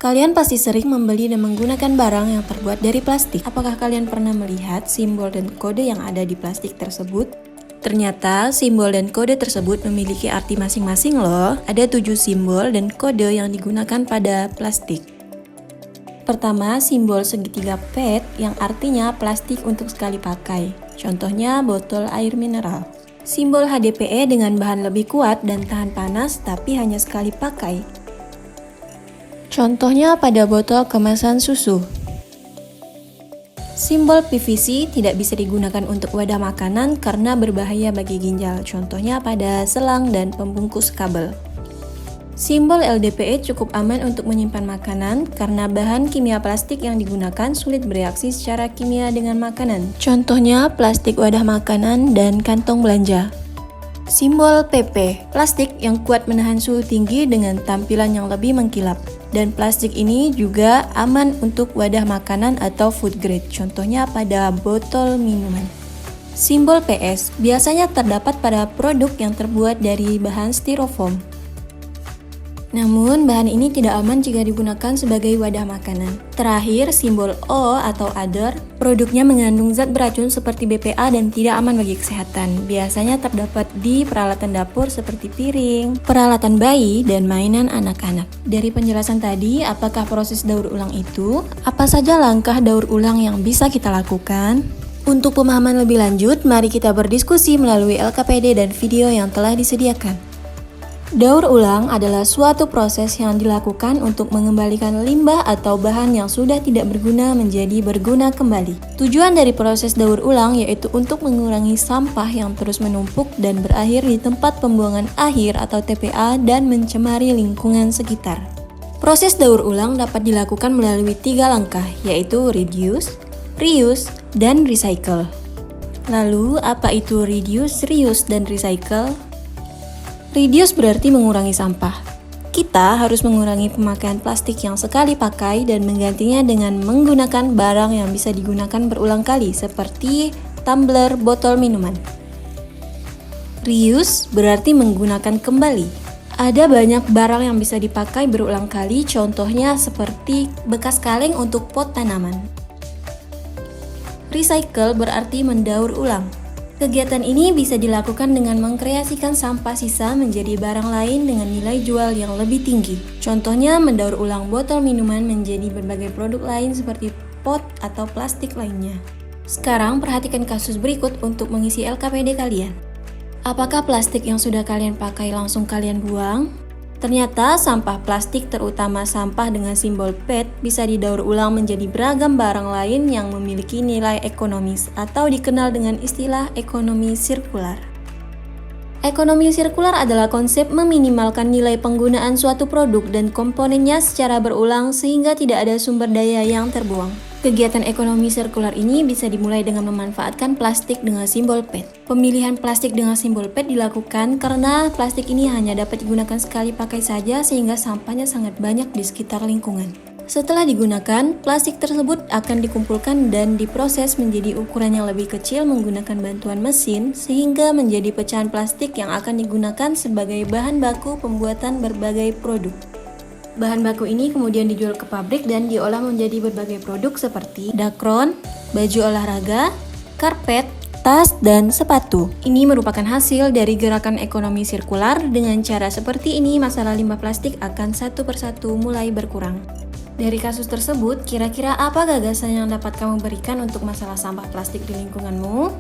Kalian pasti sering membeli dan menggunakan barang yang terbuat dari plastik. Apakah kalian pernah melihat simbol dan kode yang ada di plastik tersebut? Ternyata simbol dan kode tersebut memiliki arti masing-masing loh. Ada 7 simbol dan kode yang digunakan pada plastik. Pertama, simbol segitiga PET yang artinya plastik untuk sekali pakai. Contohnya botol air mineral. Simbol HDPE dengan bahan lebih kuat dan tahan panas tapi hanya sekali pakai. Contohnya pada botol kemasan susu. Simbol PVC tidak bisa digunakan untuk wadah makanan karena berbahaya bagi ginjal. Contohnya pada selang dan pembungkus kabel. Simbol LDPE cukup aman untuk menyimpan makanan karena bahan kimia plastik yang digunakan sulit bereaksi secara kimia dengan makanan. Contohnya plastik wadah makanan dan kantong belanja. Simbol PP, plastik yang kuat menahan suhu tinggi dengan tampilan yang lebih mengkilap. Dan plastik ini juga aman untuk wadah makanan atau food grade, contohnya pada botol minuman. Simbol PS biasanya terdapat pada produk yang terbuat dari bahan styrofoam. Namun, bahan ini tidak aman jika digunakan sebagai wadah makanan. Terakhir, simbol O atau other, produknya mengandung zat beracun seperti BPA dan tidak aman bagi kesehatan. Biasanya terdapat di peralatan dapur seperti piring, peralatan bayi, dan mainan anak-anak. Dari penjelasan tadi, apakah proses daur ulang itu? Apa saja langkah daur ulang yang bisa kita lakukan? Untuk pemahaman lebih lanjut, mari kita berdiskusi melalui LKPD dan video yang telah disediakan. Daur ulang adalah suatu proses yang dilakukan untuk mengembalikan limbah atau bahan yang sudah tidak berguna menjadi berguna kembali. Tujuan dari proses daur ulang yaitu untuk mengurangi sampah yang terus menumpuk dan berakhir di tempat pembuangan akhir atau TPA dan mencemari lingkungan sekitar. Proses daur ulang dapat dilakukan melalui 3 langkah, yaitu reduce, reuse, dan recycle. Lalu, apa itu reduce, reuse, dan recycle? Reduce berarti mengurangi sampah. Kita harus mengurangi pemakaian plastik yang sekali pakai dan menggantinya dengan menggunakan barang yang bisa digunakan berulang kali seperti tumbler botol minuman. Reuse berarti menggunakan kembali. Ada banyak barang yang bisa dipakai berulang kali, contohnya seperti bekas kaleng untuk pot tanaman. Recycle berarti mendaur ulang. Kegiatan ini bisa dilakukan dengan mengkreasikan sampah sisa menjadi barang lain dengan nilai jual yang lebih tinggi. Contohnya mendaur ulang botol minuman menjadi berbagai produk lain seperti pot atau plastik lainnya. Sekarang perhatikan kasus berikut untuk mengisi LKPD kalian. Apakah plastik yang sudah kalian pakai langsung kalian buang? Ternyata sampah plastik terutama sampah dengan simbol PET bisa didaur ulang menjadi beragam barang lain yang memiliki nilai ekonomis atau dikenal dengan istilah ekonomi sirkular. Ekonomi sirkular adalah konsep meminimalkan nilai penggunaan suatu produk dan komponennya secara berulang sehingga tidak ada sumber daya yang terbuang. Kegiatan ekonomi sirkular ini bisa dimulai dengan memanfaatkan plastik dengan simbol PET. Pemilihan plastik dengan simbol PET dilakukan karena plastik ini hanya dapat digunakan sekali pakai saja sehingga sampahnya sangat banyak di sekitar lingkungan. Setelah digunakan, plastik tersebut akan dikumpulkan dan diproses menjadi ukuran yang lebih kecil menggunakan bantuan mesin sehingga menjadi pecahan plastik yang akan digunakan sebagai bahan baku pembuatan berbagai produk. Bahan baku ini kemudian dijual ke pabrik dan diolah menjadi berbagai produk seperti dakron, baju olahraga, karpet, tas, dan sepatu. Ini merupakan hasil dari gerakan ekonomi sirkular. Dengan cara seperti ini, masalah limbah plastik akan satu persatu mulai berkurang. Dari kasus tersebut, kira-kira apa gagasan yang dapat kamu berikan untuk masalah sampah plastik di lingkunganmu?